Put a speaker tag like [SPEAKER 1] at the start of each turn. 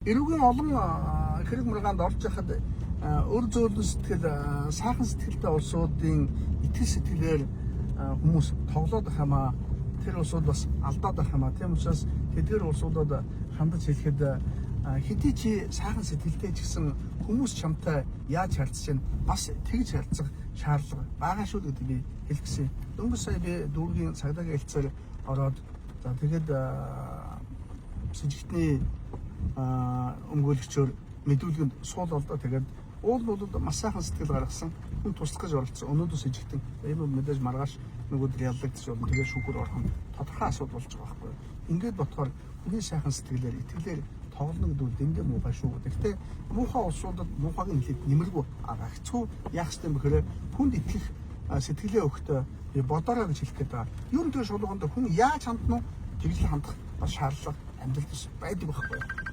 [SPEAKER 1] эрүүгийн олон хэрэг мургаанд орж яхад өр зөөлөн сэтгэл сайхан сэтгэлтэй улсуудын итгэл сэтгэлээр хүмүүс тоглоод байх юмаа тэр улсууд бас алдаад байх юмаа тийм учраас тэдгээр улсуудад хандаж хэлэхэд хэдий чи сайхан сэтгэлтэй ч гэсэн хүмүүс чамтай яаж харьцаж байна бас тэгж харьцах шаардлага байгаа шүү гэдэг би хэлчихсэн. Дөнгөж сая би дүүргийн цагдаагийн хэлцээр ороод за тэгээд сэжигтний өмгөөлөгчөөр мэдүүлгэнд суулаа л да. Тэгээд уулнуудад маш сайхан сэтгэл гаргасан хүн туслах гэж оролцсон. Өнөөдөр сэжигтэн энэ мэдээж маргааш нөгөөдөр яллагдчих болно. Тэгээд шүүхөр орох нь тодорхой асуудал болж байгаа байхгүй. Ингээд ботхоор хүний сайхан сэтгэлээр итгэлээр тоглоно гэдэг нь дэндээ муухай шүү. Гэхдээ муухай улсуудад муухайг нь хэлээд нэмэргүй хэцүү яах ёстой юм бэхээр хүнд итгэх сэтгэлээ өгөхдөө бодороо гэж хэлэх гээд байгаа. Юу нэгэн шулууганд хүн яаж хандна уу? Тэгж л хандах бас шаардлага амьдрал бас байдаг байхгүй.